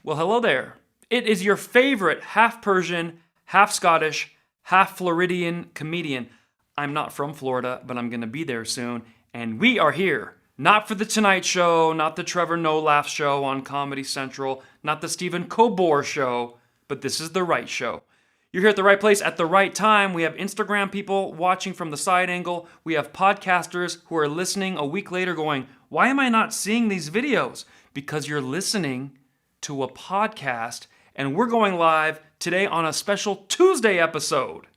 Well, hello there. It is your favorite half Persian, half Scottish, half Floridian comedian. I'm not from Florida, but I'm going to be there soon. And we are here, not for The Tonight Show, not the Trevor No Laugh Show on Comedy Central, not the Stephen Colbert Show, but this is the right show. You're here at the right place at the right time. We have Instagram people watching from the side angle. We have podcasters who are listening a week later going, why am I not seeing these videos? Because you're listening to a podcast, and we're going live today on a special Tuesday episode.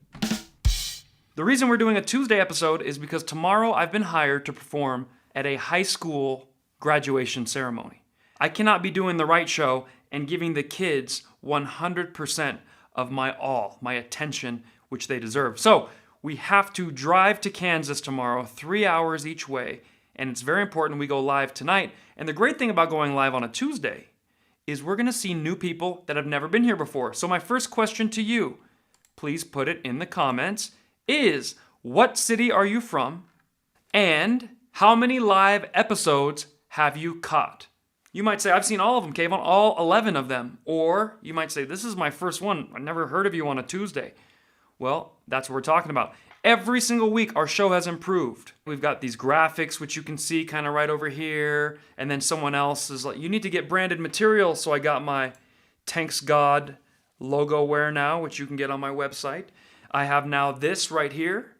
The reason we're doing a Tuesday episode is because tomorrow I've been hired to perform at a high school graduation ceremony. I cannot be doing the right show and giving the kids 100% of my all, my attention, which they deserve. So we have to drive to Kansas tomorrow, 3 hours each way, and it's very important we go live tonight. And the great thing about going live on a Tuesday is we're going to see new people that have never been here before. So my first question to you, please put it in the comments, is what city are you from and how many live episodes have you caught? You might say, I've seen all of them, Kvon, all 11 of them. Or you might say, this is my first one. I never heard of you on a Tuesday. Well, that's what we're talking about. Every single week, our show has improved. We've got these graphics, which you can see kind of right over here. And then someone else is like, you need to get branded material. So I got my Thanks God logo wear now, which you can get on my website. I have now this right here,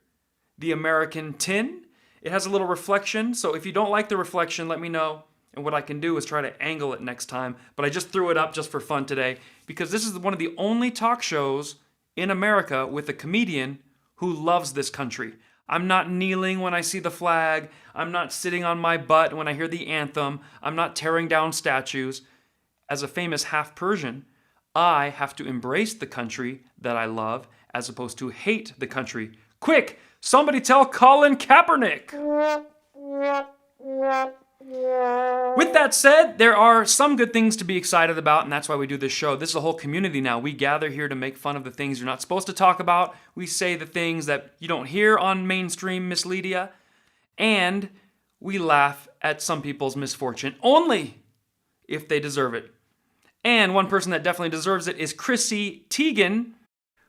the American tin. It has a little reflection. So if you don't like the reflection, let me know. And what I can do is try to angle it next time. But I just threw it up just for fun today because this is one of the only talk shows in America with a comedian who loves this country. I'm not kneeling when I see the flag. I'm not sitting on my butt when I hear the anthem. I'm not tearing down statues. As a famous half Persian, I have to embrace the country that I love as opposed to hate the country. Quick, somebody tell Colin Kaepernick. With that said, there are some good things to be excited about, and that's why we do this show. This is a whole community now. We gather here to make fun of the things you're not supposed to talk about. We say the things that you don't hear on mainstream misleadia, and we laugh at some people's misfortune only if they deserve it. And one person that definitely deserves it is Chrissy Teigen,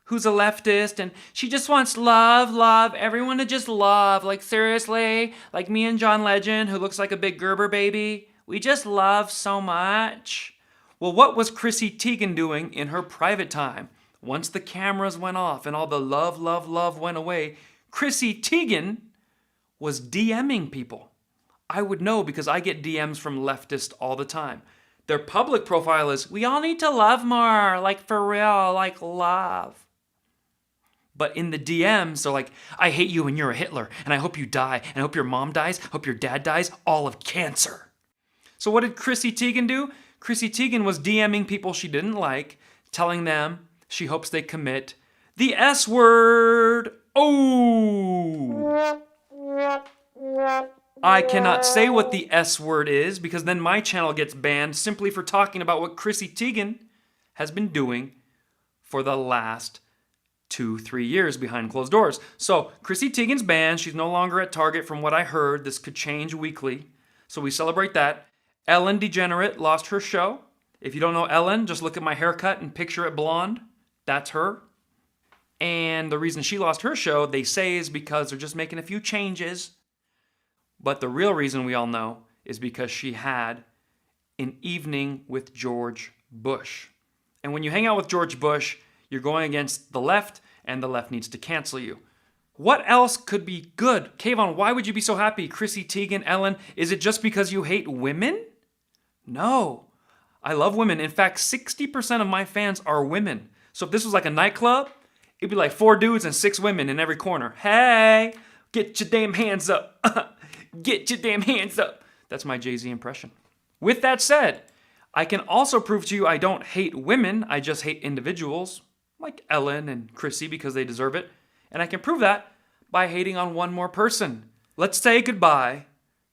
who's a leftist, and she just wants love, everyone to just love. Like, seriously, like me and John Legend, who looks like a big Gerber baby. We just love so much. Well, what was Chrissy Teigen doing in her private time? Once the cameras went off and all the love went away, Chrissy Teigen was DMing people. I would know because I get DMs from leftists all the time. Their public profile is, we all need to love more, like for real, like love. But in the DMs, they're like, I hate you and you're a Hitler, and I hope you die, and I hope your mom dies, hope your dad dies, all of cancer. So what did Chrissy Teigen do? Chrissy Teigen was DMing people she didn't like, telling them she hopes they commit the S word. Oh! I cannot say what the S word is because then my channel gets banned simply for talking about what Chrissy Teigen has been doing for the last 2-3 years behind closed doors. So Chrissy Teigen's banned. She's no longer at Target from what I heard. This could change weekly. So we celebrate that. Ellen DeGenerate lost her show. If you don't know Ellen, just look at my haircut and picture it blonde. That's her. And the reason she lost her show, they say, is because they're just making a few changes. But the real reason we all know is because she had an evening with George Bush. And when you hang out with George Bush, you're going against the left, and the left needs to cancel you. What else could be good? Kvon, why would you be so happy? Chrissy Teigen, Ellen, is it just because you hate women? No. I love women. In fact, 60% of my fans are women. So if this was like a nightclub, it'd be like 4 dudes and 6 women in every corner. Hey, get your damn hands up. Get your damn hands up. That's my Jay-Z impression. With that said, I can also prove to you I don't hate women. I just hate individuals. Like Ellen and Chrissy because they deserve it. And I can prove that by hating on one more person. Let's say goodbye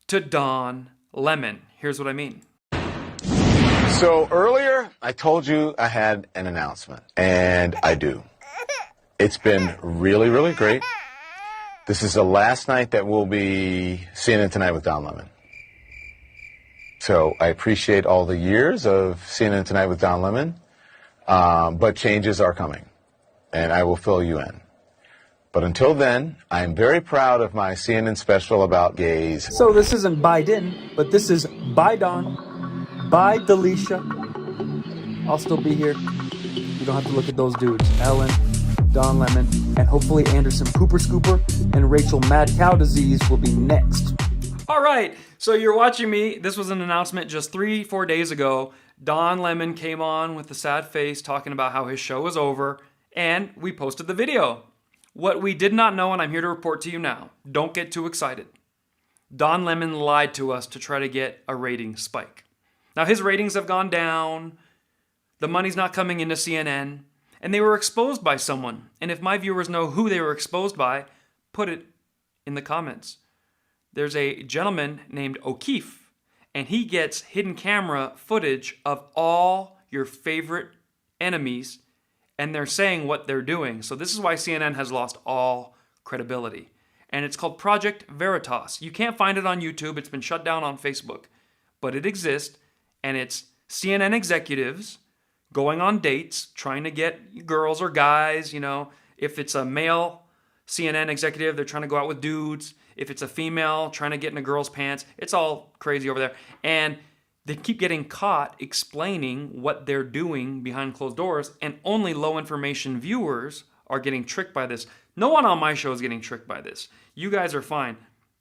to Don Lemon. Here's what I mean. So earlier, I told you I had an announcement, and I do. It's been really, really great. This is the last night that we'll be seeing it tonight with Don Lemon. So I appreciate all the years of CNN Tonight with Don Lemon, but changes are coming, and I will fill you in. But until then, I am very proud of my CNN special about gays. So this isn't Biden, but this is Bye Don, Bye Delisha. I'll still be here. You don't have to look at those dudes. Ellen, Don Lemon, and hopefully Anderson Cooper Scooper and Rachel Mad Cow Disease will be next. All right, so you're watching me. This was an announcement just 3-4 days ago. Don Lemon came on with a sad face talking about how his show was over, and we posted the video. What we did not know, and I'm here to report to you now, don't get too excited. Don Lemon lied to us to try to get a rating spike. Now his ratings have gone down, the money's not coming into CNN, and they were exposed by someone. And if my viewers know who they were exposed by, put it in the comments. There's a gentleman named O'Keefe, and he gets hidden camera footage of all your favorite enemies, and they're saying what they're doing. So this is why CNN has lost all credibility. And it's called Project Veritas. You can't find it on YouTube. It's been shut down on Facebook. But it exists, and it's CNN executives going on dates, trying to get girls or guys, you know. If it's a male CNN executive, they're trying to go out with dudes. If it's a female, trying to get in a girl's pants. It's all crazy over there. And they keep getting caught explaining what they're doing behind closed doors, and only low information viewers are getting tricked by this. No one on my show is getting tricked by this. You guys are fine.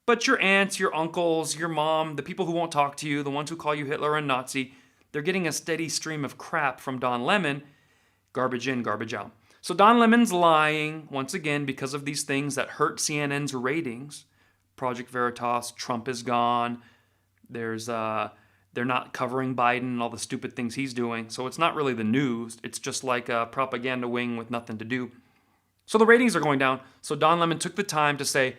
But your aunts, your uncles, your mom, the people who won't talk to you, the ones who call you Hitler and Nazi, they're getting a steady stream of crap from Don Lemon. Garbage in, garbage out. So Don Lemon's lying, once again, because of these things that hurt CNN's ratings. Project Veritas, Trump is gone. They're not covering Biden and all the stupid things he's doing. So it's not really the news. It's just like a propaganda wing with nothing to do. So the ratings are going down. So Don Lemon took the time to say,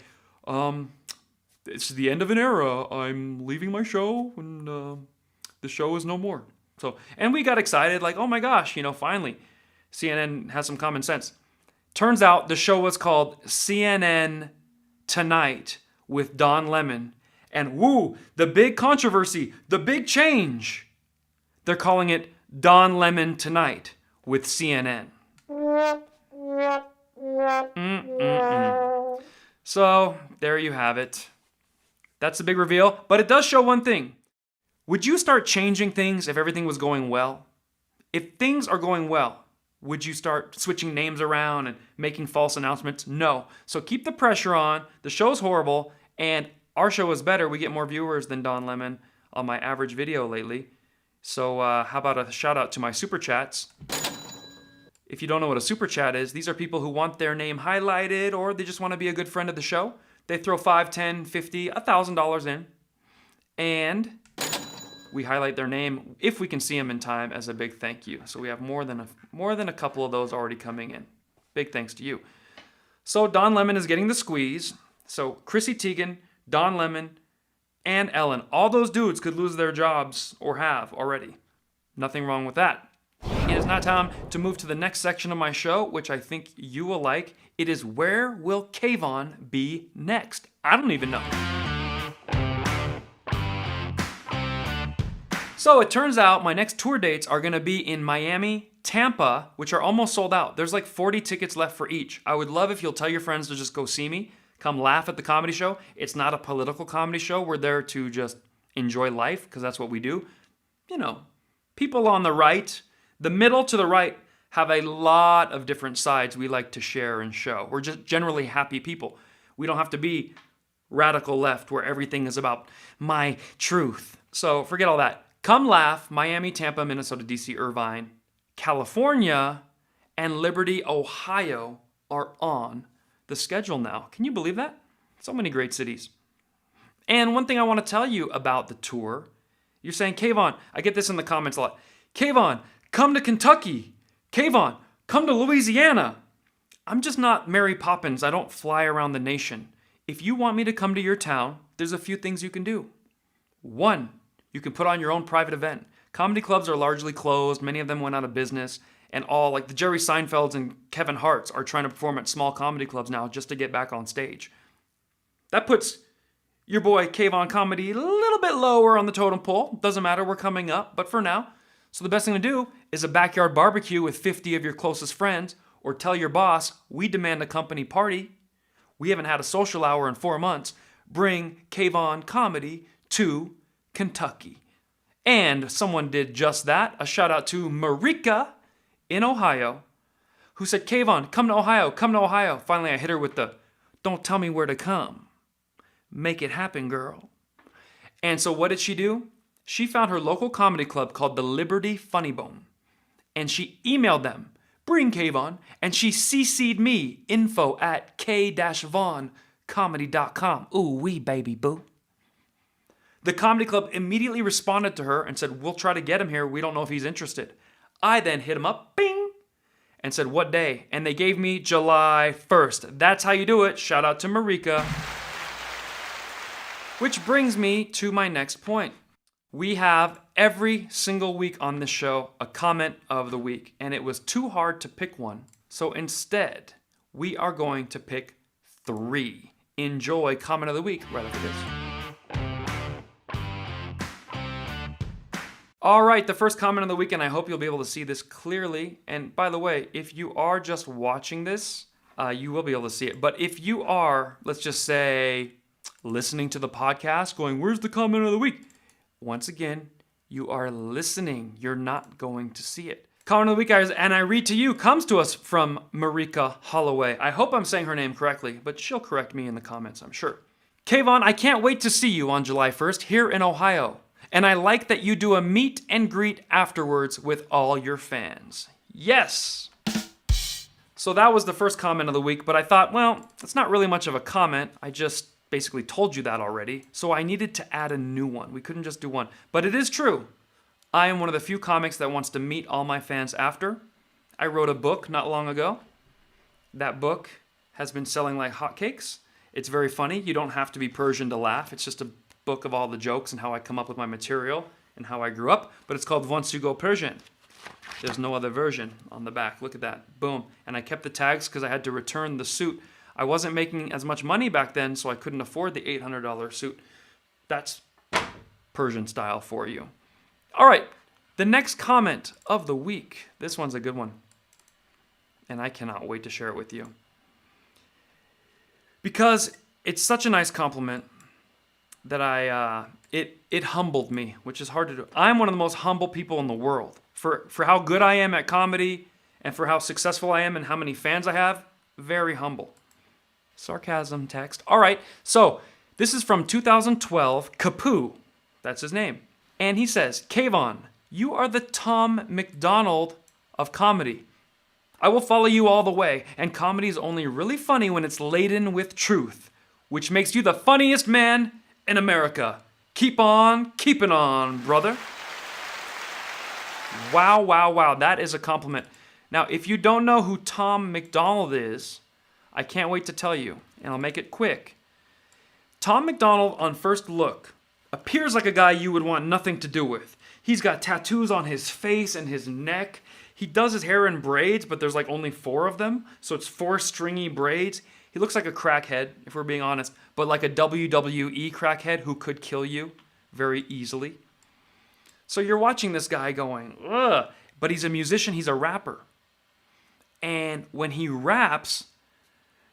it's the end of an era. I'm leaving my show, and the show is no more. So, and we got excited, like, oh my gosh, finally, CNN has some common sense. Turns out the show was called CNN Tonight with Don Lemon. And woo, the big controversy, the big change. They're calling it Don Lemon Tonight with CNN. So, there you have it. That's the big reveal, but it does show one thing. Would you start changing things if everything was going well? If things are going well, would you start switching names around and making false announcements? No. So keep the pressure on. The show's horrible, and our show is better. We get more viewers than Don Lemon on my average video lately. So how about a shout out to my super chats? If you don't know what a super chat is, these are people who want their name highlighted, or they just want to be a good friend of the show. They throw $5, $10, $50, $1,000 in, and we highlight their name if we can see them in time as a big thank you. So we have more than a couple of those already coming in. Big thanks to you. So Don Lemon is getting the squeeze. So Chrissy Teigen, Don Lemon, and Ellen, all those dudes could lose their jobs or have already. Nothing wrong with that. It is now time to move to the next section of my show, which I think you will like. It is Where Will Kvon Be Next? I don't even know. So it turns out my next tour dates are going to be in Miami, Tampa, which are almost sold out. There's like 40 tickets left for each. I would love if you'll tell your friends to just go see me. Come laugh at the comedy show. It's not a political comedy show. We're there to just enjoy life, because that's what we do. People on the right, the middle to the right, have a lot of different sides we like to share and show. We're just generally happy people. We don't have to be radical left where everything is about my truth. So forget all that. Come laugh. Miami, Tampa, Minnesota, DC, Irvine, California, and Liberty, Ohio are on the schedule now. Can you believe that? So many great cities. And one thing I want to tell you about the tour, you're saying, Kvon, I get this in the comments a lot. Kvon, come to Kentucky. Kvon, come to Louisiana. I'm just not Mary Poppins. I don't fly around the nation. If you want me to come to your town, there's a few things you can do. One, you can put on your own private event. Comedy clubs are largely closed. Many of them went out of business. And all, like the Jerry Seinfelds and Kevin Harts, are trying to perform at small comedy clubs now just to get back on stage. That puts Your boy KvonComedy, a little bit lower on the totem pole. Doesn't matter, we're coming up, but for now. So the best thing to do is a backyard barbecue with 50 of your closest friends, or tell your boss, we demand a company party. We haven't had a social hour in 4 months. Bring KvonComedy to Kentucky. And someone did just that. A shout out to Marika in Ohio, who said, Kvon, come to Ohio, come to Ohio. Finally, I hit her with the, don't tell me where to come. Make it happen, girl. And so what did she do? She found her local comedy club called the Liberty Funny Bone. And she emailed them, bring Kvon, and she CC'd me, info@k-voncomedy.com. Ooh wee, baby boo. The comedy club immediately responded to her and said, we'll try to get him here. We don't know if he's interested. I then hit him up, bing, and said, what day? And they gave me July 1st. That's how you do it. Shout out to Marika. Which brings me to my next point. We have every single week on this show a comment of the week, and it was too hard to pick one. So instead, we are going to pick 3. Enjoy comment of the week right after this. All right, the first comment of the week, and I hope you'll be able to see this clearly. And by the way, if you are just watching this, you will be able to see it. But if you are, let's just say, listening to the podcast, going, where's the comment of the week? Once again, you are listening. You're not going to see it. Comment of the week, guys, and I read to you, comes to us from Marika Holloway. I hope I'm saying her name correctly, but she'll correct me in the comments, I'm sure. Kvon, I can't wait to see you on July 1st here in Ohio. And I like that you do a meet and greet afterwards with all your fans. Yes! So that was the first comment of the week, but I thought, well, it's not really much of a comment. I just basically told you that already. So I needed to add a new one. We couldn't just do one. But it is true. I am one of the few comics that wants to meet all my fans after. I wrote a book not long ago. That book has been selling like hotcakes. It's very funny. You don't have to be Persian to laugh. It's just a book of all the jokes and how I come up with my material and how I grew up. But it's called Once You Go Persian. There's no other version on the back. Look at that. Boom. And I kept the tags because I had to return the suit. I wasn't making as much money back then, so I couldn't afford the $800 suit. That's Persian style for you. All right. The next comment of the week. This one's a good one. And I cannot wait to share it with you. Because it's such a nice compliment that it humbled me, which is hard to do. I'm one of the most humble people in the world. For how good I am at comedy and for how successful I am and how many fans I have, very humble. Sarcasm text. All right, so this is from 2012, Kapoo. That's his name. And he says, Kvon, you are the Tom McDonald of comedy. I will follow you all the way, and comedy is only really funny when it's laden with truth, which makes you the funniest man in America. Keep on keeping on, brother. Wow, wow, wow. That is a compliment. Now, if you don't know who Tom McDonald is, I can't wait to tell you, and I'll make it quick. Tom McDonald, on first look, appears like a guy you would want nothing to do with. He's got tattoos on his face and his neck. He does his hair in braids, but there's like only 4 of them, so it's 4 stringy braids. He looks like a crackhead, if we're being honest, but like a WWE crackhead who could kill you very easily. So you're watching this guy going, ugh, but he's a musician, he's a rapper. And when he raps,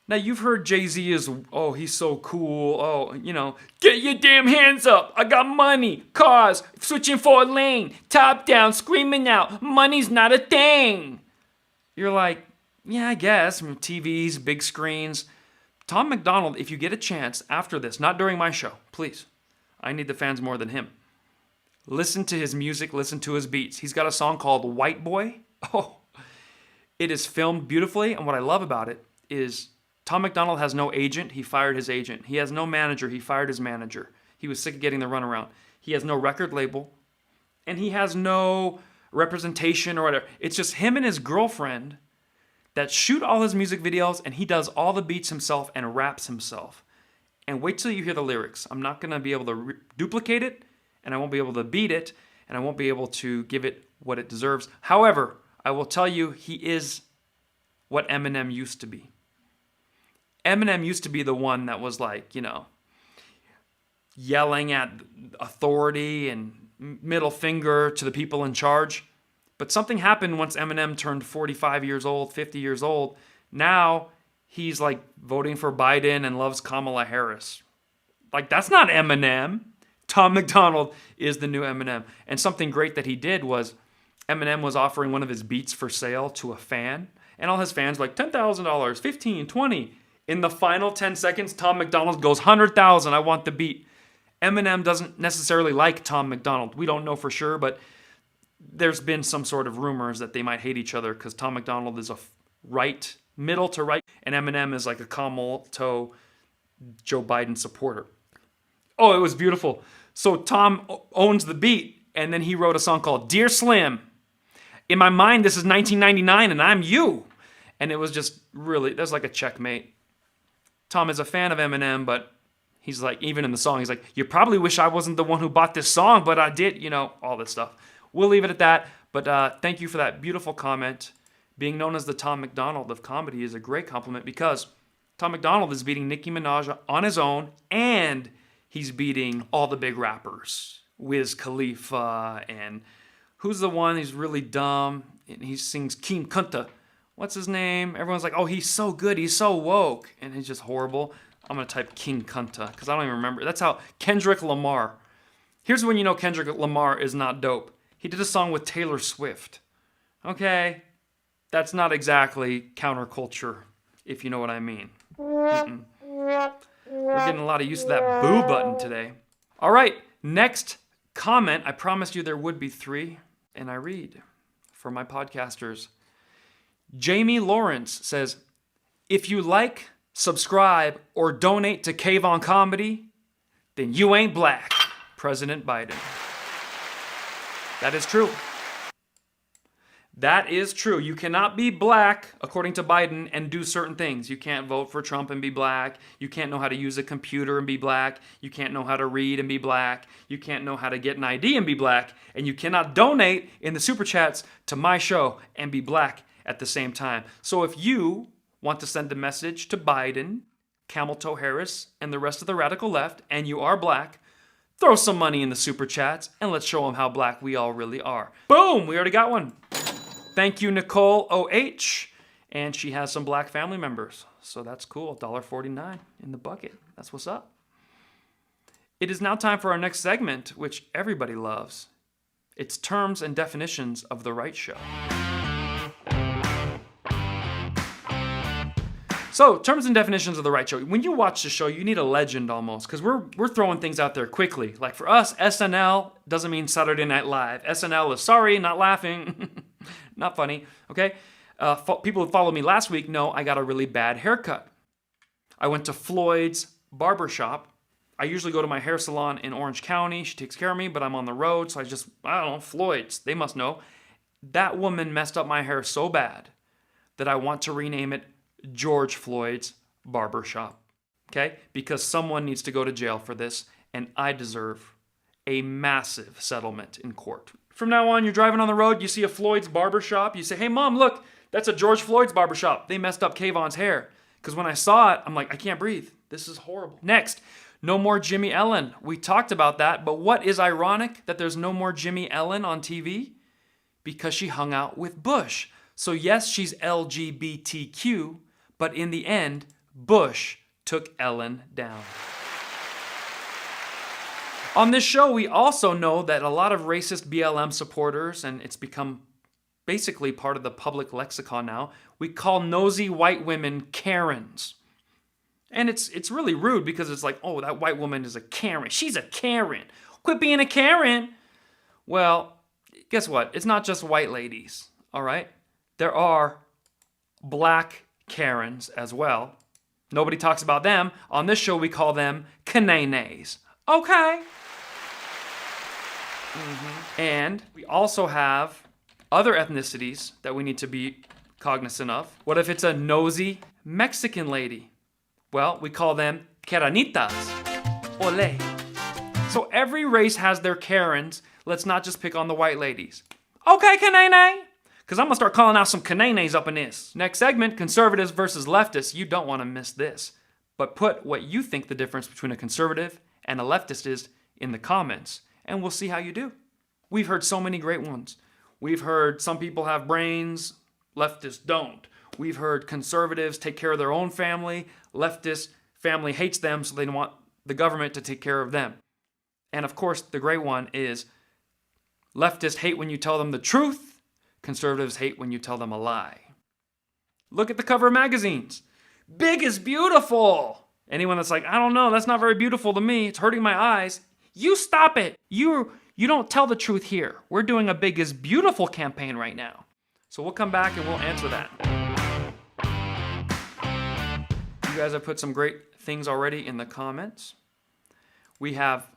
now you've heard Jay-Z is, oh, he's so cool, oh, you know, get your damn hands up, I got money, cars, switching 4 lane, top down, screaming out, money's not a thing. You're like, yeah, I guess, TVs, big screens. Tom McDonald, if you get a chance after this, not during my show, please, I need the fans more than him. Listen to his music, listen to his beats. He's got a song called White Boy. Oh, it is filmed beautifully, and what I love about it is Tom McDonald has no agent. He fired his agent. He has no manager. He fired his manager. He was sick of getting the runaround. He has no record label, and he has no representation or whatever. It's just him and his girlfriend that shoot all his music videos, and he does all the beats himself and raps himself. And wait till you hear the lyrics. I'm not going to be able to duplicate it, and I won't be able to beat it, and I won't be able to give it what it deserves. However, I will tell you, he is what Eminem used to be. Eminem used to be the one that was like, you know, yelling at authority and middle finger to the people in charge. But something happened once Eminem turned 45 years old, 50 years old. Now he's like voting for Biden and loves Kamala Harris. Like, that's not Eminem. Tom MacDonald is the new Eminem. And something great that he did was Eminem was offering one of his beats for sale to a fan. And all his fans were like, $10,000, $15,000, $20,000. In the final 10 seconds, Tom MacDonald goes, $100,000, I want the beat. Eminem doesn't necessarily like Tom MacDonald. We don't know for sure, but there's been some sort of rumors that they might hate each other because Tom MacDonald is a middle to right, and Eminem is like a camel toe Joe Biden supporter. Oh, it was beautiful. So Tom owns the beat, and then he wrote a song called Dear Slim. In my mind, this is 1999, and I'm you. And it was just really, there's like a checkmate. Tom is a fan of Eminem, but he's like, even in the song, he's like, you probably wish I wasn't the one who bought this song, but I did, all this stuff. We'll leave it at that, but thank you for that beautiful comment. Being known as the Tom MacDonald of comedy is a great compliment because Tom MacDonald is beating Nicki Minaj on his own, and he's beating all the big rappers. Wiz Khalifa, and who's the one who's really dumb? And he sings King Kunta. What's his name? Everyone's like, oh, he's so good, he's so woke. And he's just horrible. I'm going to type King Kunta because I don't even remember. That's how Kendrick Lamar. Here's when you know Kendrick Lamar is not dope. He did a song with Taylor Swift. Okay, that's not exactly counterculture, if you know what I mean. We're getting a lot of use of that boo button today. All right, next comment. I promised you there would be 3, and I read for my podcasters. Jamie Lawrence says, if you like, subscribe, or donate to KvonComedy, then you ain't black. President Biden. That is true. That is true. You cannot be black, according to Biden, and do certain things. You can't vote for Trump and be black. You can't know how to use a computer and be black. You can't know how to read and be black. You can't know how to get an ID and be black. And you cannot donate in the super chats to my show and be black at the same time. So if you want to send a message to Biden, Camel Toe Harris, and the rest of the radical left, and you are black, throw some money in the super chats, and let's show them how black we all really are. Boom! We already got one. Thank you, Nicole OH. And she has some black family members. So that's cool. $1.49 in the bucket. That's what's up. It is now time for our next segment, which everybody loves. It's Terms and Definitions of the Right Show. So, terms and definitions of the right show. When you watch the show, you need a legend almost, because we're throwing things out there quickly. Like for us, SNL doesn't mean Saturday Night Live. SNL is sorry, not laughing, not funny, okay? People who followed me last week know I got a really bad haircut. I went to Floyd's barbershop. I usually go to my hair salon in Orange County. She takes care of me, but I'm on the road, so I don't know, Floyd's. They must know. That woman messed up my hair so bad that I want to rename it George Floyd's barbershop, okay? Because someone needs to go to jail for this, and I deserve a massive settlement in court. From now on, you're driving on the road, you see a Floyd's barbershop, you say, hey, Mom, look, that's a George Floyd's barbershop. They messed up Kvon's hair. Because when I saw it, I'm like, I can't breathe. This is horrible. Next, no more Jimmy Ellen. We talked about that, but what is ironic that there's no more Jimmy Ellen on TV? Because she hung out with Bush. So yes, she's LGBTQ, but in the end, Bush took Ellen down. On this show, we also know that a lot of racist BLM supporters, and it's become basically part of the public lexicon now, we call nosy white women Karens. And it's really rude because it's like, oh, that white woman is a Karen. She's a Karen. Quit being a Karen. Well, guess what? It's not just white ladies, all right? There are black Karens as well. Nobody talks about them. On this show, we call them Kananes. Okay. And we also have other ethnicities that we need to be cognizant of. What if it's a nosy Mexican lady? Well, we call them Karanitas. Ole. So every race has their Karens. Let's not just pick on the white ladies. Okay, Kanane. Because I'm going to start calling out some Kananes up in this. Next segment, conservatives versus leftists. You don't want to miss this. But put what you think the difference between a conservative and a leftist is in the comments, and we'll see how you do. We've heard so many great ones. We've heard some people have brains, leftists don't. We've heard conservatives take care of their own family, leftist family hates them, so they want the government to take care of them. And of course, the great one is leftists hate when you tell them the truth, conservatives hate when you tell them a lie. Look at the cover of magazines. Big is beautiful. Anyone that's like, I don't know, that's not very beautiful to me, it's hurting my eyes. You stop it. You don't tell the truth here. We're doing a Big is Beautiful campaign right now. So we'll come back and we'll answer that. You guys have put some great things already in the comments. We have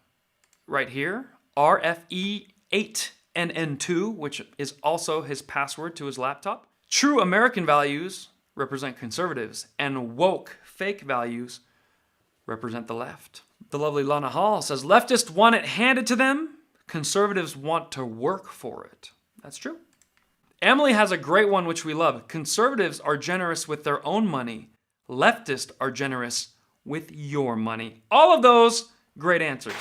right here, RFE8NN2, which is also his password to his laptop. True American values represent conservatives, and woke fake values represent the left. The lovely Lana Hall says, leftists want it handed to them, conservatives want to work for it. That's true. Emily has a great one which we love. Conservatives are generous with their own money. Leftists are generous with your money. All of those, great answers.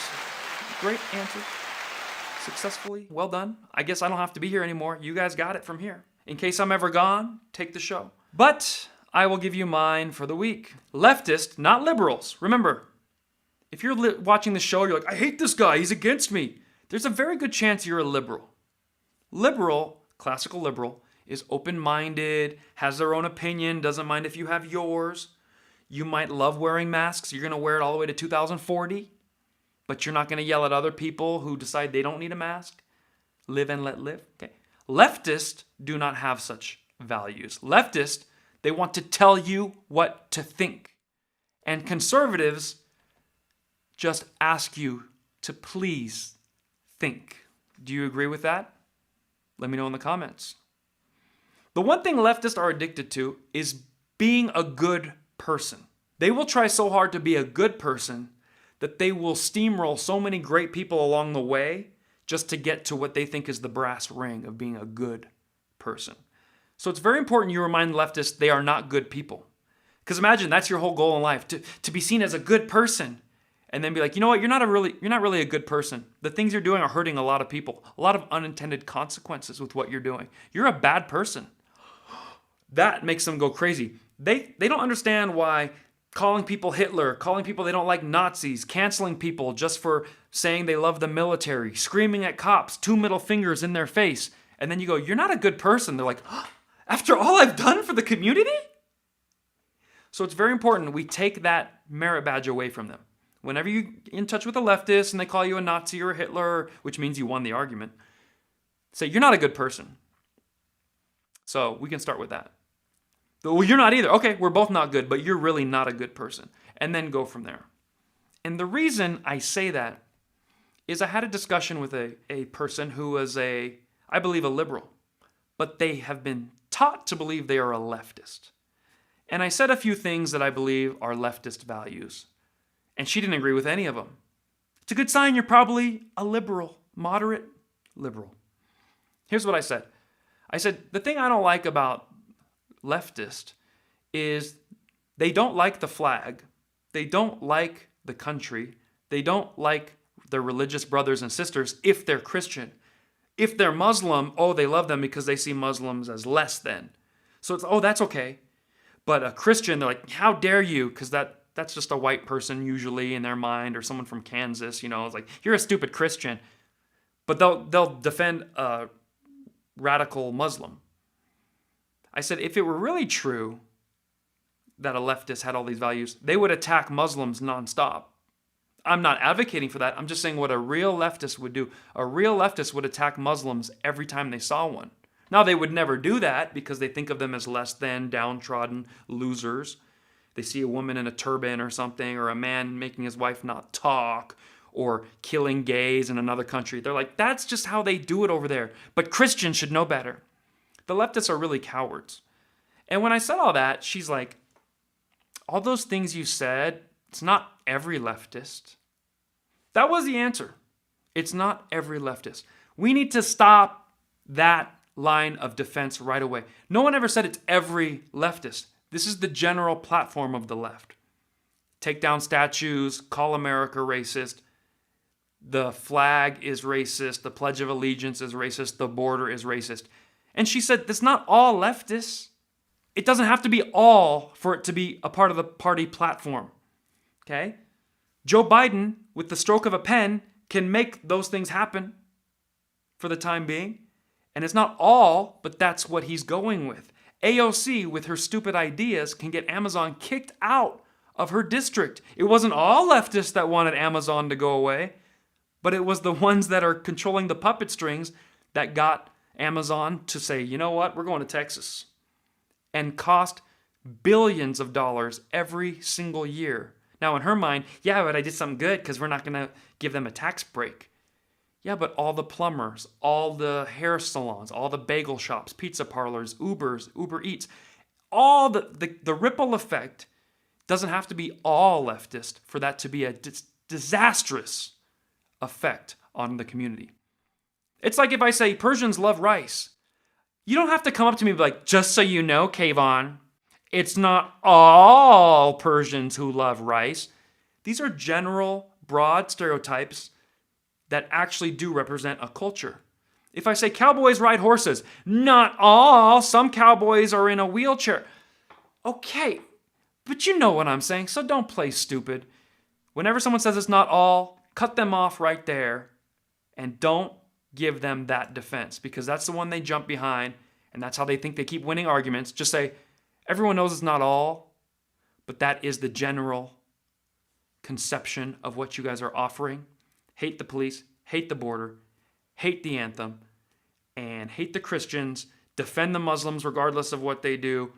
Great answers. Successfully, well done. I guess I don't have to be here anymore. You guys got it from here. In case I'm ever gone, take the show. But I will give you mine for the week. Leftists, not liberals. Remember, if you're watching the show, you're like, I hate this guy, he's against me. There's a very good chance you're a liberal. Liberal, classical liberal, is open-minded, has their own opinion, doesn't mind if you have yours. You might love wearing masks. You're going to wear it all the way to 2040. But you're not going to yell at other people who decide they don't need a mask. Live and let live. Okay. Leftists do not have such values. Leftists, they want to tell you what to think. And conservatives just ask you to please think. Do you agree with that? Let me know in the comments. The one thing leftists are addicted to is being a good person. They will try so hard to be a good person that they will steamroll so many great people along the way just to get to what they think is the brass ring of being a good person. So it's very important you remind leftists they are not good people. Because imagine that's your whole goal in life, to be seen as a good person. And then be like, you know what, you're not really a good person. The things you're doing are hurting a lot of people. A lot of unintended consequences with what you're doing. You're a bad person. That makes them go crazy. They don't understand why calling people Hitler, calling people they don't like Nazis, canceling people just for saying they love the military, screaming at cops, 2 middle fingers in their face. And then you go, you're not a good person. They're like, after all I've done for the community? So it's very important we take that merit badge away from them. Whenever you're in touch with a leftist and they call you a Nazi or a Hitler, which means you won the argument, say, you're not a good person. So we can start with that. Well, you're not either. Okay, we're both not good, but you're really not a good person. And then go from there. And the reason I say that is I had a discussion with a person who was I believe, a liberal. But they have been taught to believe they are a leftist. And I said a few things that I believe are leftist values. And she didn't agree with any of them. It's a good sign you're probably a liberal, moderate liberal. Here's what I said. I said, the thing I don't like about leftist is they don't like the flag. They don't like the country. They don't like their religious brothers and sisters if they're Christian. If they're Muslim, they love them because they see Muslims as less than. So it's, that's okay. But a Christian, they're like, how dare you? Because that's just a white person usually in their mind, or someone from Kansas, it's like, you're a stupid Christian. But they'll defend a radical Muslim. I said, if it were really true that a leftist had all these values, they would attack Muslims nonstop. I'm not advocating for that. I'm just saying what a real leftist would do. A real leftist would attack Muslims every time they saw one. Now, they would never do that because they think of them as less than, downtrodden losers. They see a woman in a turban or something, or a man making his wife not talk, or killing gays in another country. They're like, that's just how they do it over there. But Christians should know better. The leftists are really cowards. And when I said all that, she's like, all those things you said, it's not every leftist. That was the answer. It's not every leftist. We need to stop that line of defense right away. No one ever said it's every leftist. This is the general platform of the left. take down statues, call America racist. The flag is racist. The Pledge of Allegiance is racist. The border is racist. And she said, that's not all leftists. It doesn't have to be all for it to be a part of the party platform. Okay? Joe Biden, with the stroke of a pen, can make those things happen for the time being. And it's not all, but that's what he's going with. AOC, with her stupid ideas, can get Amazon kicked out of her district. It wasn't all leftists that wanted Amazon to go away, but it was the ones that are controlling the puppet strings that got Amazon to say, you know what, we're going to Texas. And cost billions of dollars every single year. Now, in her mind, yeah, but I did something good because we're not going to give them a tax break. Yeah, but all the plumbers, all the hair salons, all the bagel shops, pizza parlors, Uber Eats, all the ripple effect doesn't have to be all leftist for that to be a disastrous effect on the community. It's like if I say Persians love rice. You don't have to come up to me and be like, just so you know, Kvon, it's not all Persians who love rice. These are general, broad stereotypes that actually do represent a culture. If I say cowboys ride horses, not all. Some cowboys are in a wheelchair. Okay, but you know what I'm saying, so don't play stupid. Whenever someone says it's not all, cut them off right there and don't give them that defense because that's the one they jump behind and that's how they think they keep winning arguments. Just say, everyone knows it's not all, but that is the general conception of what you guys are offering. Hate the police, hate the border, hate the anthem, and hate the Christians, defend the Muslims regardless of what they do,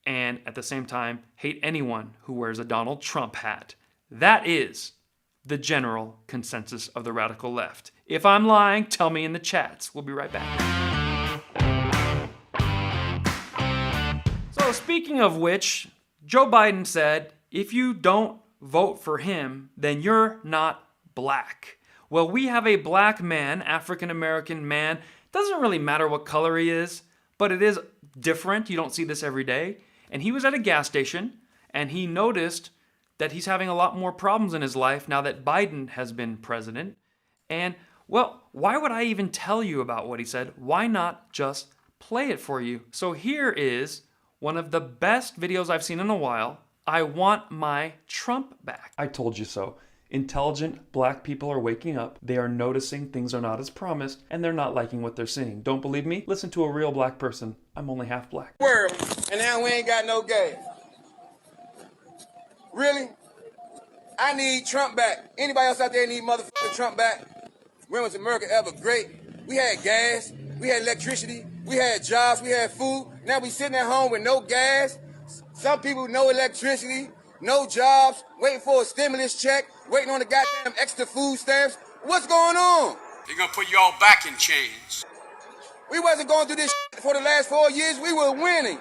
and at the same time, hate anyone who wears a Donald Trump hat. That is the general consensus of the radical left. If I'm lying, tell me in the chats. We'll be right back. So speaking of which, Joe Biden said, if you don't vote for him, then you're not black. Well, we have a black man, African-American man. Doesn't really matter what color he is, but it is different. You don't see this every day. And he was at a gas station, and he noticed that he's having a lot more problems in his life now that Biden has been president. And, well, why would I even tell you about what he said? Why not just play it for you? So here is one of the best videos I've seen in a while. I want my Trump back. I told you so. Intelligent black people are waking up. They are noticing things are not as promised, and they're not liking what they're seeing. Don't believe me? Listen to a real black person. I'm only half black. World, and now we ain't got no gas. Really? I need Trump back. Anybody else out there need motherfucking Trump back? When was America ever great? We had gas, we had electricity, we had jobs, we had food. Now we sitting at home with no gas. Some people no electricity, no jobs, waiting for a stimulus check, waiting on the goddamn extra food stamps. What's going on? They're gonna put you all back in chains. We wasn't going through this shit for the last 4 years. We were winning.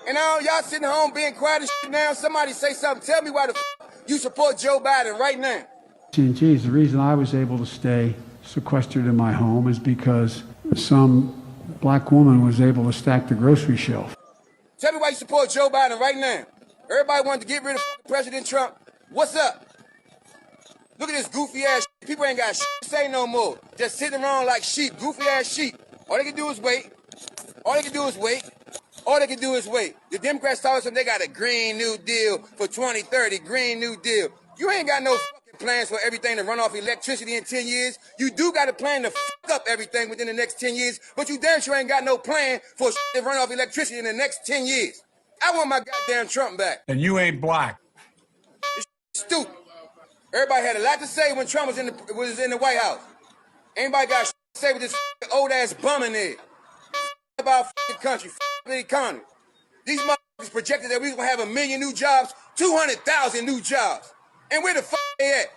And now y'all sitting home being quiet as shit now. Somebody say something. Tell me why the you support Joe Biden right now. Geez, the reason I was able to stay sequestered in my home is because some black woman was able to stack the grocery shelf. Tell me why you support Joe Biden right now. Everybody wanted to get rid of President Trump. What's up? Look at this goofy ass shit. People ain't got shit to say no more. Just sitting around like sheep, goofy ass sheep. All they can do is wait. The Democrats told us they got a Green New Deal for 2030, Green New Deal. You ain't got no fucking plans for everything to run off electricity in 10 years. You do got a plan to fuck up everything within the next 10 years, but you damn sure ain't got no plan for to run off electricity in the next 10 years. I want my goddamn Trump back. And you ain't black. It's stupid. Everybody had a lot to say when Trump was in the White House. Anybody got to say with this old ass bum in there? About the country, the economy. These motherfuckers projected that we was gonna have 1 million new jobs, 200,000 new jobs. And where the fuck they at?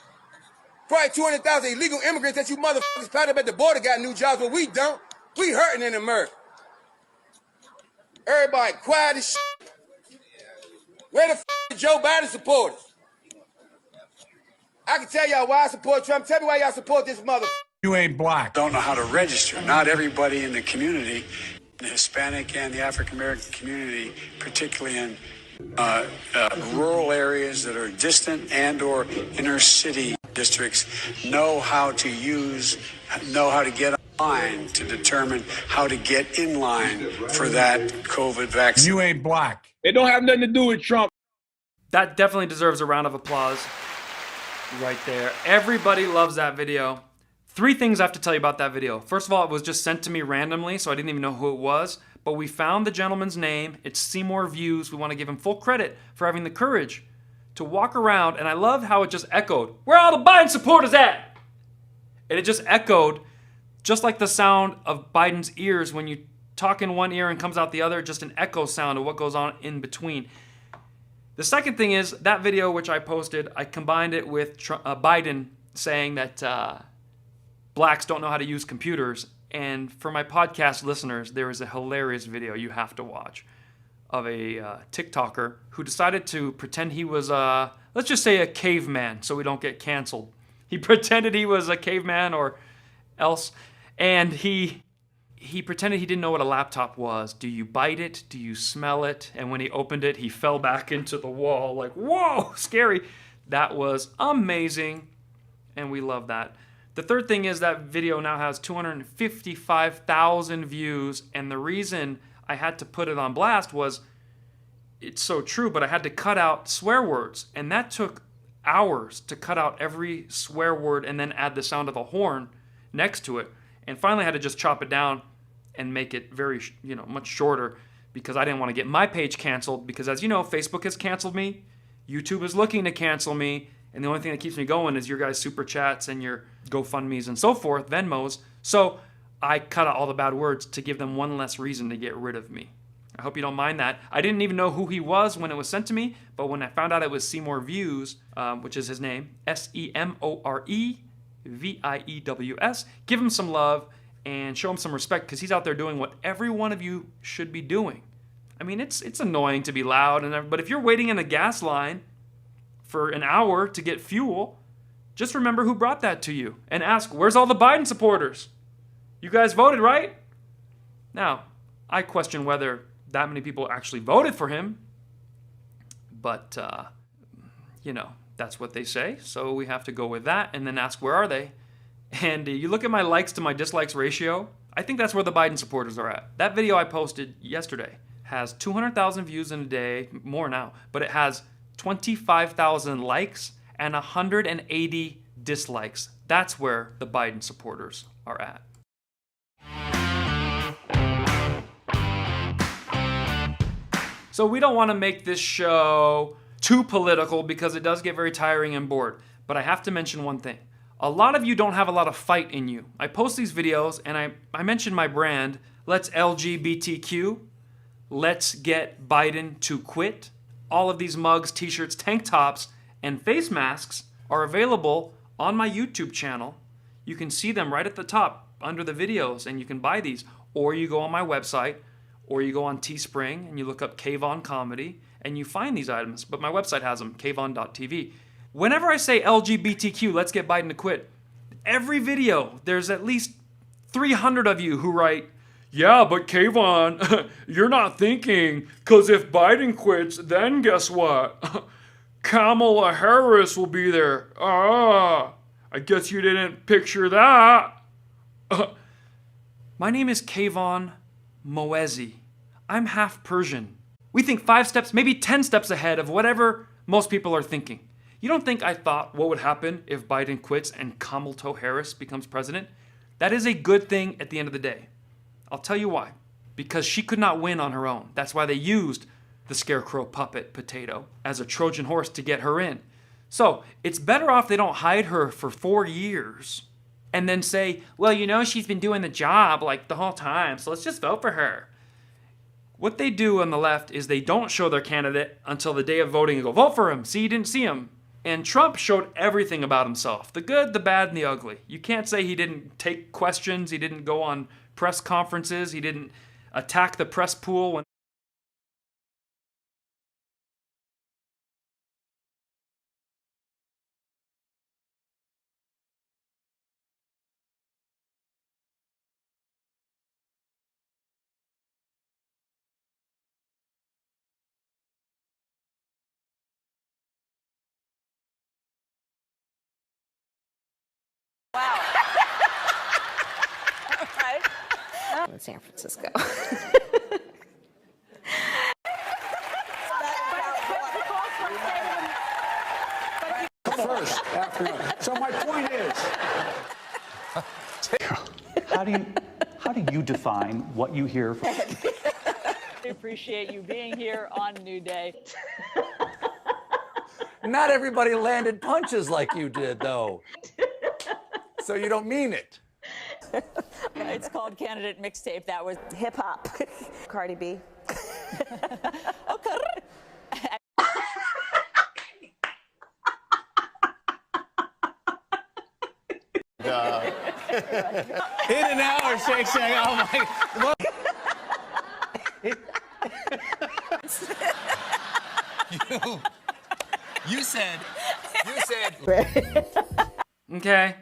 Probably 200,000 illegal immigrants that you motherfuckers piled up at the border got new jobs, but we don't. We hurting in America. Everybody quiet as shit. Where the fuck are Joe Biden supporters? I can tell y'all why I support Trump. Tell me why y'all support this motherfucker. You ain't black. Don't know how to register. Not everybody in the community, the Hispanic and the African American community, particularly in rural areas that are distant and or inner city districts know how to get online to determine how to get in line for that COVID vaccine. You ain't black. It don't have nothing to do with Trump. That definitely deserves a round of applause right there. Everybody loves that video. 3 things I have to tell you about that video. First of all, it was just sent to me randomly, so I didn't even know who it was. But we found the gentleman's name. It's Seymour Views. We want to give him full credit for having the courage to walk around. And I love how it just echoed, "Where are all the Biden supporters at?" And it just echoed, just like the sound of Biden's ears when you talk in one ear and comes out the other, just an echo sound of what goes on in between. The second thing is, that video which I posted, I combined it with Biden saying that blacks don't know how to use computers. And for my podcast listeners, there is a hilarious video you have to watch of a TikToker who decided to pretend he was, let's just say, a caveman so we don't get canceled. He pretended he was a caveman or else, and he pretended he didn't know what a laptop was. Do you bite it? Do you smell it? And when he opened it, he fell back into the wall like, whoa, scary. That was amazing, and we love that. The third thing is that video now has 255,000 views, and the reason I had to put it on blast was it's so true, but I had to cut out swear words, and that took hours to cut out every swear word and then add the sound of a horn next to it, and finally I had to just chop it down and make it very, much shorter because I didn't want to get my page canceled because, as you know, Facebook has canceled me, YouTube is looking to cancel me, and the only thing that keeps me going is your guys' super chats and your GoFundMes and so forth, Venmos. So I cut out all the bad words to give them one less reason to get rid of me. I hope you don't mind that. I didn't even know who he was when it was sent to me, but when I found out it was Seymour Views, which is his name, SEMOREVIEWS, give him some love and show him some respect because he's out there doing what every one of you should be doing. I mean, it's annoying to be loud, but if you're waiting in a gas line for an hour to get fuel, just remember who brought that to you and ask, where's all the Biden supporters? You guys voted, right? Now, I question whether that many people actually voted for him, but, that's what they say, so we have to go with that and then ask, where are they? And you look at my likes to my dislikes ratio, I think that's where the Biden supporters are at. That video I posted yesterday has 200,000 views in a day, more now, but it has 25,000 likes and 180 dislikes. That's where the Biden supporters are at. So we don't want to make this show too political because it does get very tiring and bored. But I have to mention one thing. A lot of you don't have a lot of fight in you. I post these videos and I mention my brand, Let's LGBTQ, Let's Get Biden to Quit. All of these mugs, t-shirts, tank tops, and face masks are available on my YouTube channel. You can see them right at the top under the videos, and you can buy these. Or you go on my website, or you go on Teespring, and you look up KvonComedy, and you find these items. But my website has them, kvon.tv. Whenever I say LGBTQ, let's get Biden to quit, every video, there's at least 300 of you who write, yeah, but Kvon, you're not thinking, because if Biden quits, then guess what? Kamala Harris will be there. I guess you didn't picture that. My name is Kvon Moezi. I'm half Persian. We think 5 steps, maybe 10 steps ahead of whatever most people are thinking. You don't think I thought what would happen if Biden quits and Kamala Harris becomes president? That is a good thing at the end of the day. I'll tell you why. Because she could not win on her own. That's why they used the scarecrow puppet potato as a Trojan horse to get her in. So it's better off they don't hide her for 4 years and then say, well, she's been doing the job like the whole time, so let's just vote for her. What they do on the left is they don't show their candidate until the day of voting and go, vote for him. See, you didn't see him. And Trump showed everything about himself, the good, the bad, and the ugly. You can't say he didn't take questions, he didn't go on press conferences, he didn't attack the press pool when in San Francisco. First, after. So my point is, how do you define what you hear from? I appreciate you being here on New Day. Not everybody landed punches like you did, though. So you don't mean it. It's called Candidate Mixtape. That was Hip hop. Cardi B. okay. In and out or shake, shake. Oh my. You said. Okay.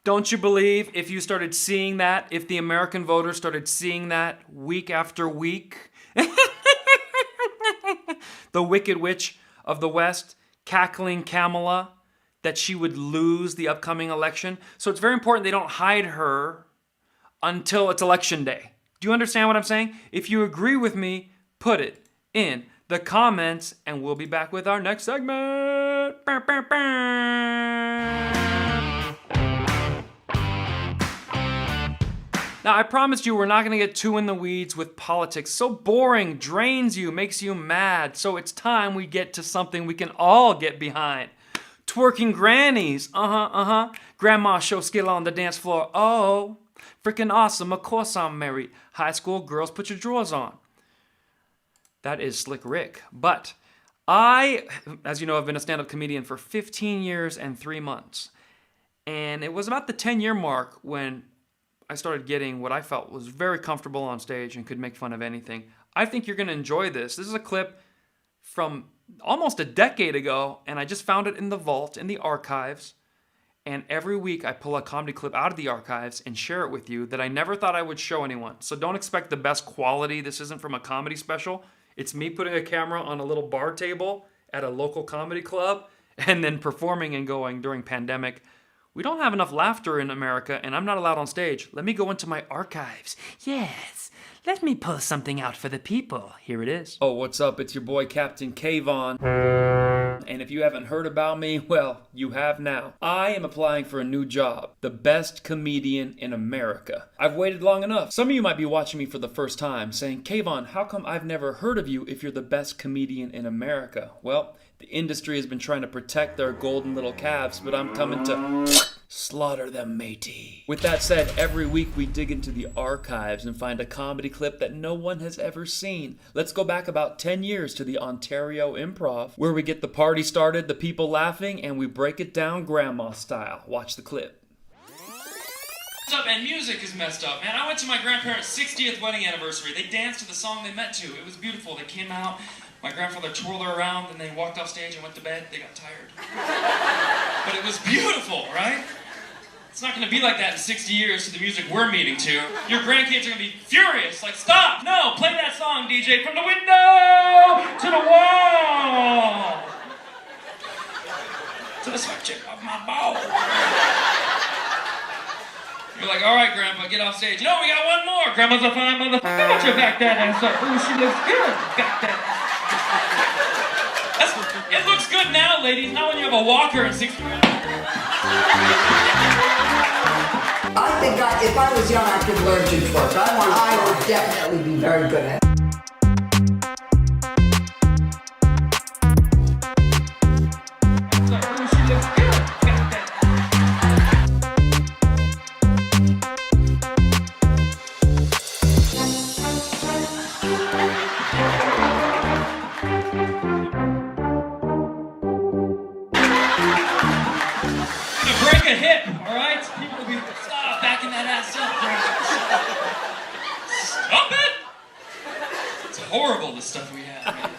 Don't you believe if you started seeing that, if the American voters started seeing that week after week, the Wicked Witch of the West, cackling Kamala, that she would lose the upcoming election? So it's very important they don't hide her until it's election day. Do you understand what I'm saying? If you agree with me, put it in the comments, and we'll be back with our next segment. Now, I promised you we're not going to get too in the weeds with politics. So boring, drains you, makes you mad. So it's time we get to something we can all get behind. Twerking grannies, Grandma show skill on the dance floor, oh. Freaking awesome, of course I'm married. High school girls, put your drawers on. That is Slick Rick. But I, as you know, have been a stand-up comedian for 15 years and 3 months. And it was about the 10-year mark when I started getting what I felt was very comfortable on stage and could make fun of anything. I think you're going to enjoy this. This is a clip from almost a decade ago, and I just found it in the vault, in the archives. And every week I pull a comedy clip out of the archives and share it with you that I never thought I would show anyone. So don't expect the best quality. This isn't from a comedy special. It's me putting a camera on a little bar table at a local comedy club and then performing and going during pandemic. We don't have enough laughter in America, and I'm not allowed on stage. Let me go into my archives. Yes, let me pull something out for the people. Here it is. Oh, what's up? It's your boy, Captain Kvon. And if you haven't heard about me, well, you have now. I am applying for a new job. The best comedian in America. I've waited long enough. Some of you might be watching me for the first time, saying, Kvon, how come I've never heard of you if you're the best comedian in America? Well, the industry has been trying to protect their golden little calves, but I'm coming to slaughter them, matey. With that said, every week we dig into the archives and find a comedy clip that no one has ever seen. Let's go back about 10 years to the Ontario Improv, where we get the party started, the people laughing, and we break it down grandma style. Watch the clip. What's up, man? Music is messed up, man. I went to my grandparents' 60th wedding anniversary. They danced to the song they met to. It was beautiful. They came out. My grandfather twirled her around, and they walked off stage and went to bed. They got tired. But it was beautiful, right? It's not going to be like that in 60 years to the music we're meeting to. Your grandkids are going to be furious. Like, stop! No! Play that song, DJ, from the window to the wall! To the sweat chip of my ball. You're like, all right, Grandpa, get off stage. No, we got one more. Grandma's a fine motherfucker. Don't you back that ass up. Ooh, she looks good. Got that. It looks good now, ladies. Not when you have a walker in 6th grade. I think if I was young, I could learn to twerk. I would definitely be very good at it. Break a hip, all right? People will be stop backing that ass up. Stop it! It's horrible, the stuff we have, man.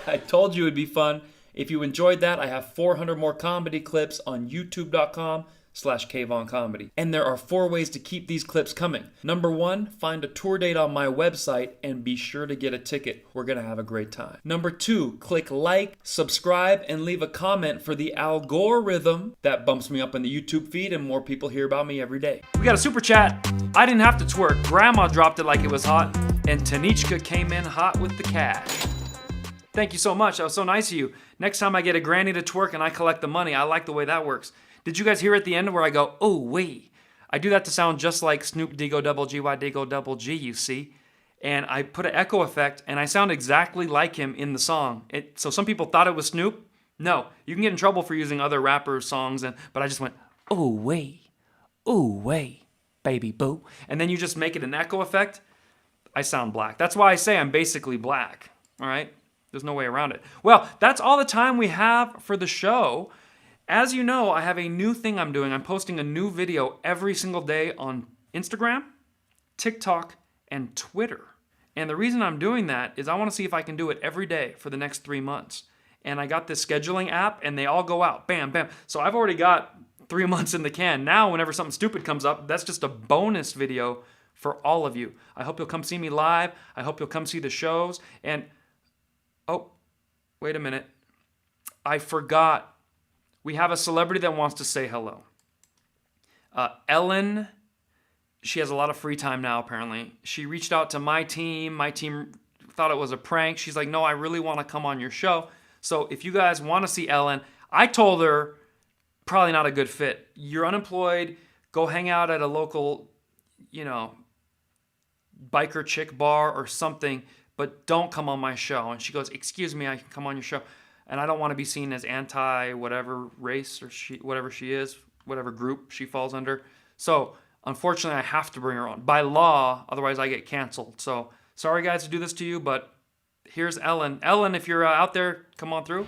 I told you it'd be fun. If you enjoyed that, I have 400 more comedy clips on youtube.com youtube.com/KvonComedy. And there are 4 ways to keep these clips coming. Number 1, find a tour date on my website and be sure to get a ticket. We're going to have a great time. Number 2, click like, subscribe, and leave a comment for the algorithm that bumps me up in the YouTube feed and more people hear about me every day. We got a super chat. I didn't have to twerk. Grandma dropped it like it was hot, and Tanichka came in hot with the cash. Thank you so much. That was so nice of you. Next time I get a granny to twerk and I collect the money, I like the way that works. Did you guys hear at the end where I go, oh, wait? I do that to sound just like Snoop Digo Double G Y Digo Double G, you see. And I put an echo effect, and I sound exactly like him in the song. So some people thought it was Snoop. No, you can get in trouble for using other rappers' songs, but I just went, oh, wait, baby boo. And then you just make it an echo effect. I sound black. That's why I say I'm basically black, all right? There's no way around it. Well, that's all the time we have for the show. As you know, I have a new thing I'm doing. I'm posting a new video every single day on Instagram, TikTok, and Twitter. And the reason I'm doing that is I want to see if I can do it every day for the next 3 months. And I got this scheduling app, and they all go out. Bam, bam. So I've already got 3 months in the can. Now, whenever something stupid comes up, that's just a bonus video for all of you. I hope you'll come see me live. I hope you'll come see the shows. And oh, wait a minute. I forgot. We have a celebrity that wants to say hello. Ellen, she has a lot of free time now, apparently. She reached out to my team. My team thought it was a prank. She's like, no, I really want to come on your show. So if you guys want to see Ellen, I told her, probably not a good fit. You're unemployed. Go hang out at a local, biker chick bar or something, but don't come on my show. And she goes, excuse me, I can come on your show. And I don't want to be seen as anti-whatever race or whatever she is, whatever group she falls under. So, unfortunately, I have to bring her on. By law, otherwise I get canceled. So, sorry guys to do this to you, but here's Ellen. Ellen, if you're out there, come on through.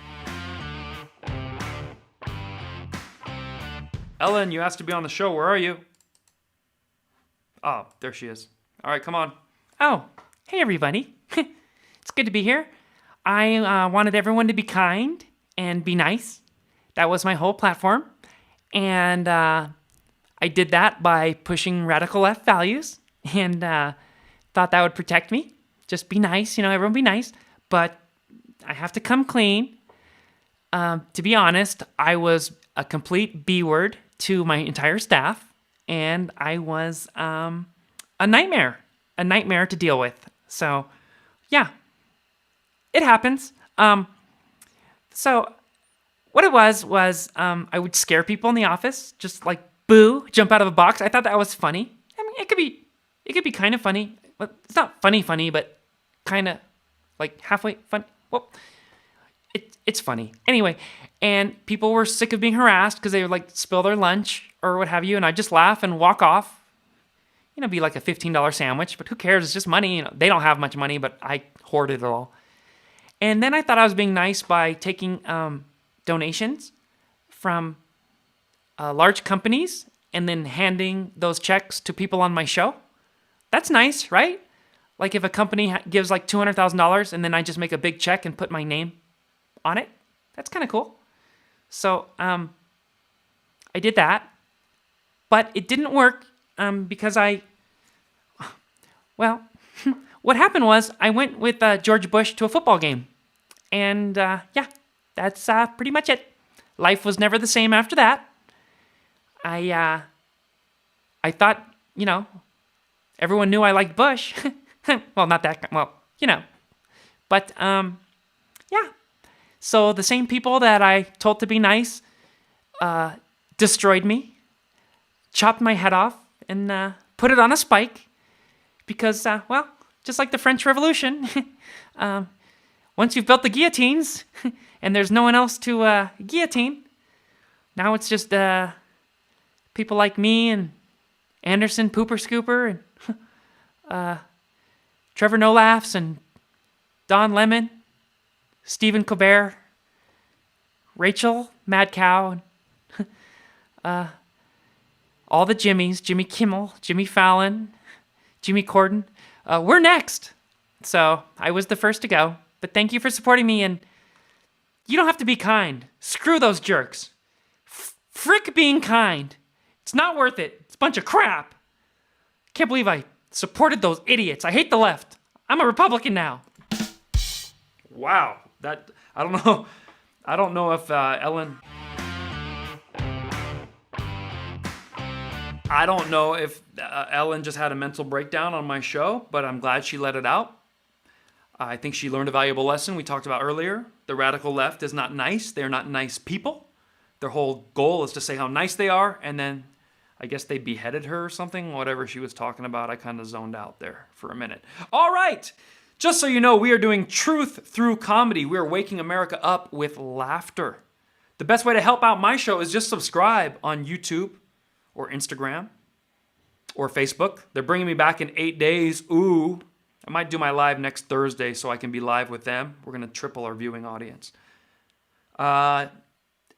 Ellen, you asked to be on the show. Where are you? Oh, there she is. All right, come on. Oh, hey everybody. It's good to be here. I wanted everyone to be kind and be nice. That was my whole platform. And I did that by pushing radical left values and thought that would protect me. Just be nice, everyone be nice. But I have to come clean. To be honest, I was a complete B-word to my entire staff. And I was a nightmare to deal with. So, yeah. It happens. So what it was I would scare people in the office, just like boo, jump out of a box. I thought that was funny. I mean, it could be kind of funny. But it's not funny, but kind of like halfway funny. Well, it's funny. Anyway, and people were sick of being harassed because they would like spill their lunch or what have you, and I'd just laugh and walk off. Be like a $15 sandwich, but who cares? It's just money. They don't have much money, but I hoarded it all. And then I thought I was being nice by taking donations from large companies and then handing those checks to people on my show. That's nice, right? Like if a company gives like $200,000 and then I just make a big check and put my name on it. That's kind of cool. So I did that, but it didn't work because what happened was I went with George Bush to a football game. And that's pretty much it. Life was never the same after that. I thought, everyone knew I liked Bush. Well, not that, But, yeah. So the same people that I told to be nice destroyed me, chopped my head off, and put it on a spike. Because, just like the French Revolution, once you've built the guillotines and there's no one else to guillotine, now it's just people like me and Anderson Pooper Scooper and Trevor No Laughs and Don Lemon, Stephen Colbert, Rachel Mad Cow, and all the Jimmys, Jimmy Kimmel, Jimmy Fallon, Jimmy Corden. We're next. So I was the first to go. But thank you for supporting me, and you don't have to be kind. Screw those jerks. Frick being kind. It's not worth it. It's a bunch of crap. Can't believe I supported those idiots. I hate the left. I'm a Republican now. Wow. That, I don't know. I don't know if Ellen... I don't know if Ellen just had a mental breakdown on my show, but I'm glad she let it out. I think she learned a valuable lesson we talked about earlier. The radical left is not nice. They're not nice people. Their whole goal is to say how nice they are, and then I guess they beheaded her or something, whatever she was talking about. I kind of zoned out there for a minute. All right. Just so you know, we are doing truth through comedy. We are waking America up with laughter. The best way to help out my show is just subscribe on YouTube or Instagram or Facebook. They're bringing me back in 8 days. Ooh, I might do my live next Thursday so I can be live with them. We're going to triple our viewing audience. And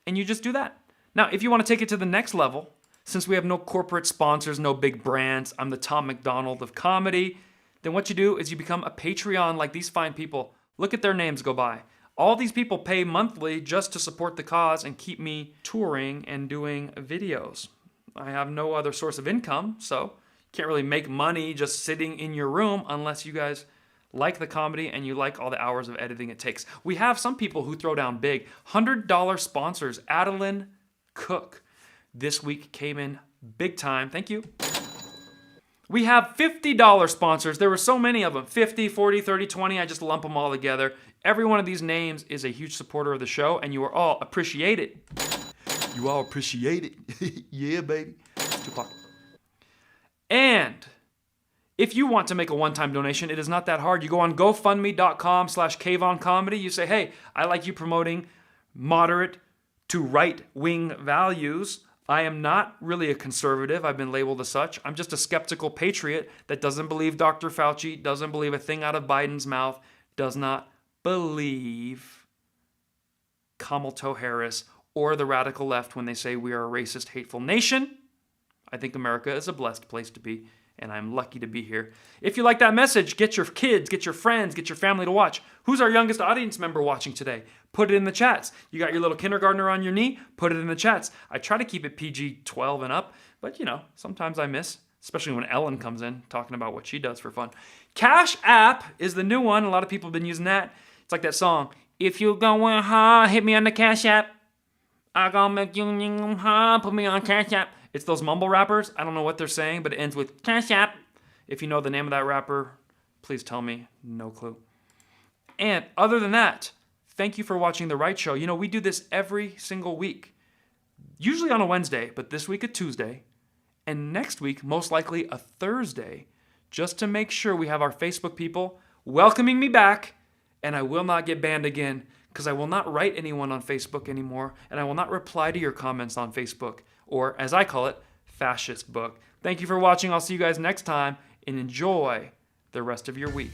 you just do that. Now, if you want to take it to the next level, since we have no corporate sponsors, no big brands, I'm the Tom McDonald of comedy, then what you do is you become a Patreon like these fine people. Look at their names go by. All these people pay monthly just to support the cause and keep me touring and doing videos. I have no other source of income, so you can't really make money just sitting in your room unless you guys like the comedy and you like all the hours of editing it takes. We have some people who throw down big. $100 sponsors. Adeline Cook this week came in big time. Thank you. We have $50 sponsors. There were so many of them. 50, 40, 30, 20. I just lump them all together. Every one of these names is a huge supporter of the show, and you are all appreciated. You all appreciate it. Yeah, baby. Tupac. And if you want to make a one-time donation, it is not that hard. You go on GoFundMe.com/KvonComedy. You say, hey, I like you promoting moderate to right-wing values. I am not really a conservative. I've been labeled as such. I'm just a skeptical patriot that doesn't believe Dr. Fauci, doesn't believe a thing out of Biden's mouth, does not believe Kamala Harris or the radical left when they say we are a racist, hateful nation. I think America is a blessed place to be, and I'm lucky to be here. If you like that message, get your kids, get your friends, get your family to watch. Who's our youngest audience member watching today? Put it in the chats. You got your little kindergartner on your knee? Put it in the chats. I try to keep it PG-12 and up, but sometimes I miss, especially when Ellen comes in talking about what she does for fun. CashApp is the new one. A lot of people have been using that. It's like that song, if you going hard, hit me on the CashApp. I gonna make you hard, put me on CashApp. It's those mumble rappers. I don't know what they're saying, but it ends with CashApp. If you know the name of that rapper, please tell me. No clue. And other than that, thank you for watching The Right Show. We do this every single week. Usually on a Wednesday, but this week a Tuesday. And next week, most likely a Thursday, just to make sure we have our Facebook people welcoming me back, and I will not get banned again, because I will not write anyone on Facebook anymore, and I will not reply to your comments on Facebook, or as I call it, fascist book. Thank you for watching. I'll see you guys next time, and enjoy the rest of your week.